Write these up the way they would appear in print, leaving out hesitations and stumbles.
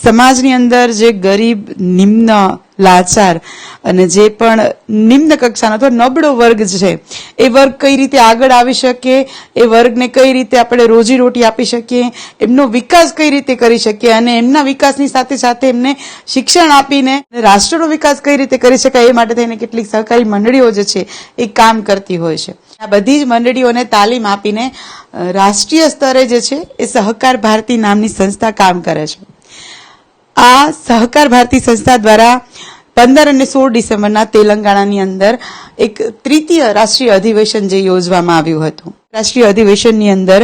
સમાજની અંદર જે ગરીબ, નિમ્ન, લાચાર અને જે પણ નિમ્ન કક્ષાનો અથવા નબળો વર્ગ છે એ વર્ગ કઈ રીતે આગળ આવી શકે, એ વર્ગને કઈ રીતે આપણે રોજીરોટી આપી શકીએ, એમનો વિકાસ કઈ રીતે કરી શકીએ અને એમના વિકાસની સાથે સાથે એમને શિક્ષણ આપીને રાષ્ટ્રનો વિકાસ કઈ રીતે કરી શકાય એ માટે થઈને કેટલીક સહકારી મંડળીઓ જે છે એ કામ કરતી હોય છે. આ બધી જ મંડળીઓને તાલીમ આપીને રાષ્ટ્રીય સ્તરે જે છે એ સહકાર ભારતી નામની સંસ્થા કામ કરે છે. આ સહકાર ભારતી સંસ્થા દ્વારા 15 અને 16 ડિસેમ્બરના તેલંગાણાની અંદર એક તૃતીય રાષ્ટ્રીય અધિવેશન જે યોજવામાં આવ્યું હતું. રાષ્ટ્રીય અધિવેશનની અંદર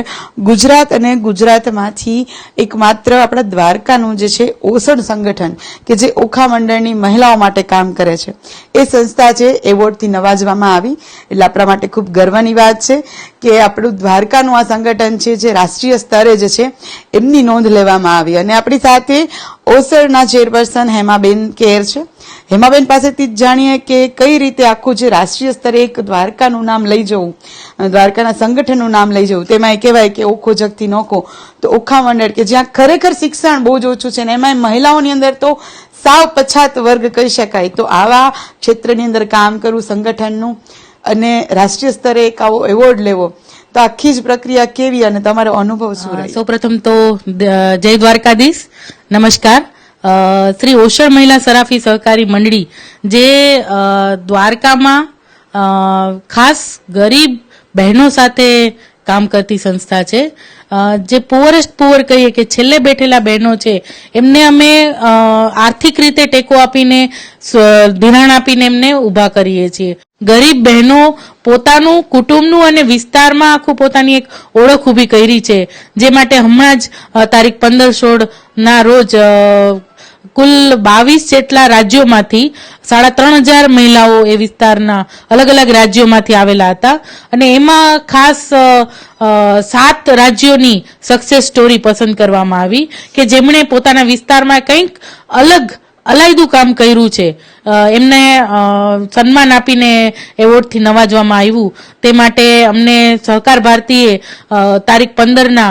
ગુજરાત અને ગુજરાતમાંથી એકમાત્ર આપણા દ્વારકાનું જે છે ઓસડ સંગઠન કે જે ઓખા મંડળની મહિલાઓ માટે કામ કરે છે એ સંસ્થા છે એવોર્ડથી નવાજવામાં આવી. એટલે આપણા માટે ખૂબ ગર્વની વાત છે કે આપણું દ્વારકાનું આ સંગઠન છે જે રાષ્ટ્રીય સ્તરે જે છે એમની નોંધ લેવામાં આવી. અને આપણી સાથે ઓસડના ચેરપર્સન હેમાબેન કેર છે. હેમાબેન પાસેથી જ જાણીએ કે કઈ રીતે આખું જે રાષ્ટ્રીય સ્તરે એક દ્વારકાનું નામ લઈ જવું, દ્વારકાના સંગઠનનું નામ લઈ જવું, તેમાં એ કહેવાય કે ઓખો જગથી નોખો, તો ઓખા મંડળ કે જ્યાં ખરેખર શિક્ષણ બહુ જ ઓછું છે ને એમાં મહિલાઓની અંદર તો સાવ પછાત વર્ગ કહી શકાય. તો આવા ક્ષેત્રની અંદર કામ કરવું સંગઠનનું અને રાષ્ટ્રીય સ્તરે એક આવો એવોર્ડ લેવો, તો આખી જ પ્રક્રિયા કેવી અને તમારો અનુભવ શું રહ્યો? સૌપ્રથમ તો જય દ્વારકાધીશ, નમસ્કાર. શ્રી ઓસડ મહિલા સરાફી સહકારી મંડળી જે દ્વારકામાં ખાસ ગરીબ બહેનો સાથે કામ કરતી સંસ્થા છે. જે પુઅરેસ્ટ પુઅર કહીએ કે છેલ્લે બેઠેલા બહેનો છે એમને અમે આર્થિક રીતે ટેકો આપીને, ધિરાણ આપીને એમને ઊભા કરીએ છીએ. ગરીબ બહેનો પોતાનું, કુટુંબનું અને વિસ્તારમાં આખું પોતાની એક ઓળખ ઊભી કરી છે. જે માટે હમણાં જ તારીખ 15-16 ના રોજ કુલ 22 જેટલા રાજ્યોમાંથી 3,500 મહિલાઓ એ વિસ્તારના અલગ અલગ રાજ્યોમાંથી આવેલા હતા અને એમાં ખાસ 7 રાજ્યોની સક્સેસ સ્ટોરી પસંદ કરવામાં આવી કે જેમણે પોતાના વિસ્તારમાં કંઈક અલાયદું કામ કર્યું છે. એમને સન્માન આપીને એવોર્ડથી નવાજવામાં આવ્યું. તે માટે અમને સહકાર ભારતીએ તારીખ 15ના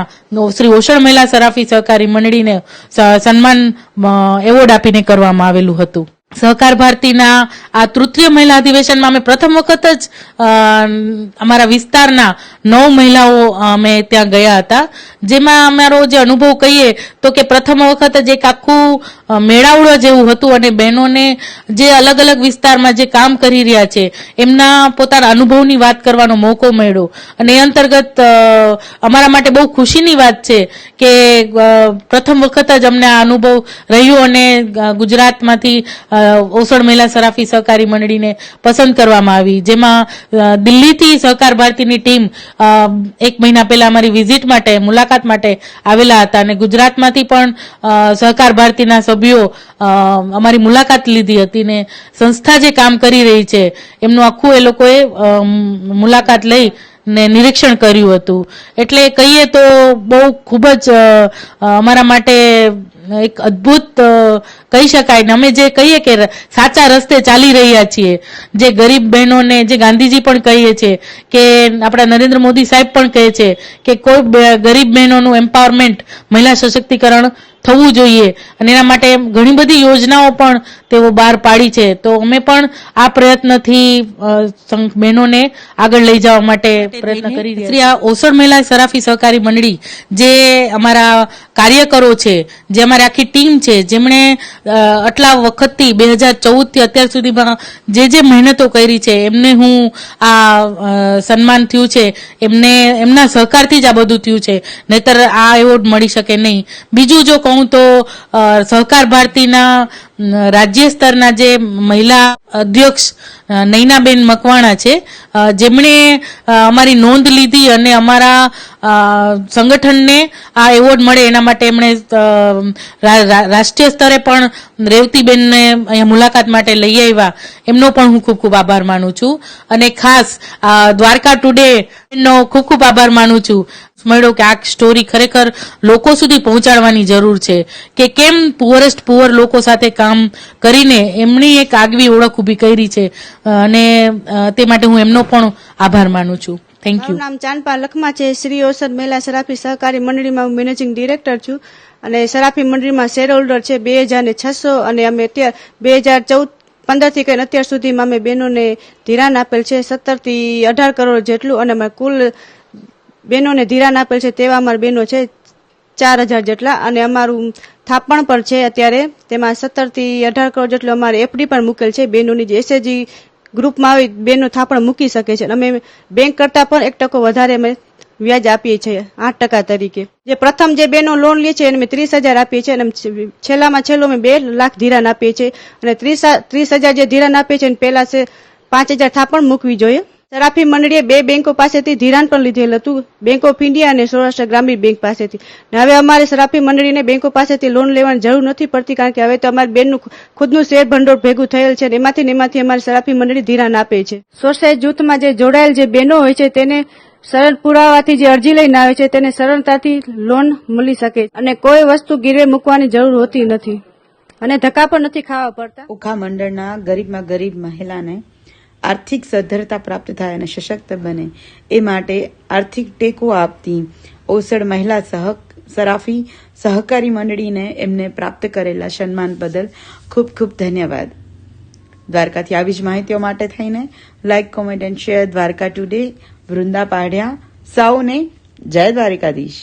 શ્રી ઓસડ મહિલા સરાફી સહકારી મંડળીને સન્માન એવોર્ડ આપીને કરવામાં આવેલું હતું. સહકાર ભારતીના આ તૃતીય મહિલા અધિવેશનમાં અમે પ્રથમ વખત જ અમારા વિસ્તારના 9 મહિલાઓ અમે ત્યાં ગયા હતા. જેમાં અમારો જે અનુભવ કહીએ તો કે પ્રથમ વખત જ એક આખું મેળાવડો જેવું હતું અને બહેનોને જે અલગ અલગ વિસ્તારમાં જે કામ કરી રહ્યા છે એમના પોતાના અનુભવની વાત કરવાનો મોકો મળ્યો. અને એ અંતર્ગત અમારા માટે બહુ ખુશીની વાત છે કે પ્રથમ વખત જ અમને આ અનુભવ રહ્યો અને ગુજરાતમાંથી ઓસડ મહિલા સરાફી સહકારી મંડળીને પસંદ કરવામાં આવી. જેમાં દિલ્હીથી સહકાર ભારતીની ટીમ 1 મહિના પહેલા અમારી વિઝિટ માટે, મુલાકાત માટે આવેલા હતા અને ગુજરાતમાંથી પણ સહકાર ભારતીના સભ્યો અમારી મુલાકાત લીધી હતી ને સંસ્થા જે કામ કરી રહી છે એમનું આખું એ લોકોએ મુલાકાત લઈ ને નિરીક્ષણ કર્યું હતું. એટલે કહીએ તો બહુ ખૂબ જ અમારા માટે એક અદ્ભુત કહી શકાય ને અમે જે કહીએ કે સાચા રસ્તે ચાલી રહ્યા છીએ. જે ગરીબ બહેનોને, જે ગાંધીજી પણ કહીએ છીએ કે આપણા નરેન્દ્ર મોદી સાહેબ પણ કહે છે કે કોઈ ગરીબ બહેનોનું એમ્પાવરમેન્ટ, મહિલા સશક્તિકરણ થવું જોઈએ અને એના માટે ઘણી બધી યોજનાઓ પણ તેઓ બહાર પાડી છે. તો અમે પણ આ પ્રયત્નથી બહેનોને આગળ લઈ જવા માટે પ્રયત્ન કરી રહ્યા છીએ. આ ઓસડ મહિલા સરાફી સહકારી મંડળી જે અમારા કાર્યકરો છે, જે અમારી આખી ટીમ છે, જેમણે આટલા વખતથી 2014થી અત્યાર સુધીમાં જે મહેનતો કરી છે એમને હું આ સન્માન થયું છે, એમના સહકારથી જ આ બધું થયું છે, નહીતર આ એવોર્ડ મળી શકે નહીં. બીજું જો કહું તો સહકાર ભારતીના રાજ્ય સ્તરના જે મહિલા અધ્યક્ષ નૈનાબેન મકવાણા છે, જેમણે અમારી નોંધ લીધી અને અમારા સંગઠનને આ એવોર્ડ મળે એના માટે એમણે રાષ્ટ્રીય સ્તરે પણ રેવતીબેનને અહીંયા મુલાકાત માટે લઈ આવ્યા. એમનો પણ હું ખૂબ ખૂબ આભાર માનું છું અને ખાસ દ્વારકા ટુડે નો ખૂબ ખૂબ આભાર માનું છું. મળ્યો કે આ સ્ટોરી ખરેખર લોકો સુધી પહોંચાડવાની જરૂર છે કે કેમ પુઅરેસ્ટ પુઅર લોકો સાથે કામ કરીને એમની એક આગવી ઓળખ ઊભી કરી છે અને તે માટે હું એમનો પણ આભાર માનું છું. Thank you. મારું નામ ચાંદપા લખમા છે. શ્રી ઓસડ મહિલા સરાફી સહકારી મંડળીમાં હું મેનેજિંગ ડિરેક્ટર છું અને સરાફી મંડળીમાં શેર હોલ્ડર છે 2600 અને અમે અત્યારે 2015 થી કરીને અત્યાર સુધીમાં અમે બહેનોને ધિરાણ આપેલ છે 17 થી 18 કરોડ જેટલું અને અમે કુલ બહેનોને ધિરાણ આપેલ છે તેવા અમારા બહેનો છે 4000 જેટલા અને અમારું થાપણ પણ છે અત્યારે તેમાં 17 થી 18 કરોડ જેટલું અમારે એફડી પણ મૂકેલ છે બહેનોની જે એસએજી ગ્રુપમાં આવી બહેનો થાપણ મૂકી શકે છે અમે બેંક કરતા પણ 1% વધારે અમે વ્યાજ આપીએ છીએ 8% તરીકે જે પ્રથમ જે બહેનો લોન લે છે એને અમે 30,000 આપીએ છીએ અને છેલ્લામાં છેલ્લું અમે 2 લાખ ધિરાણ આપીએ છીએ અને 30,000 જે ધિરાણ આપીએ છીએ પહેલા 5,000 થાપણ મૂકવી જોઈએ સરાફી મંડળીએ 2 બેંકો પાસેથી ધિરાણ પણ લીધેલ હતું બેંક ઓફ ઇન્ડિયા અને સૌરાષ્ટ્ર ગ્રામીણ બેંક પાસેથી હવે અમારે સરાફી મંડળીને બેંકો પાસેથી લોન લેવાની જરૂર નથી પડતી કારણ કે હવે તો અમારી બેનનું ખુદનું શેર ભંડોળ ભેગું થયેલ છે અને એમાંથી અમારી સરાફી મંડળી ધિરાણ આપે છે સ્વસહાય જૂથમાં જે જોડાયેલ જે બહેનો હોય છે તેને સરળ પુરાવાથી જે અરજી લઈને આવે છે તેને સરળતાથી લોન મળી શકે અને કોઈ વસ્તુ ગીરવે મૂકવાની જરૂર હોતી નથી અને ધક્કા પણ નથી ખાવા પડતા ઓખા મંડળના ગરીબમાં ગરીબ મહિલાને આર્થિક સદ્ધરતા પ્રાપ્ત થાય અને સશક્ત બને એ માટે આર્થિક ટેકો આપતી ઓસડ મહિલા સરાફી સહકારી મંડળીને એમને પ્રાપ્ત કરેલા સન્માન બદલ ખૂબ ખૂબ ધન્યવાદ. દ્વારકાથી આવી જ માહિતીઓ માટે થઈને like, comment and share Dwarka today. Vrinda Padhya સૌને જય દ્વારકાધીશ.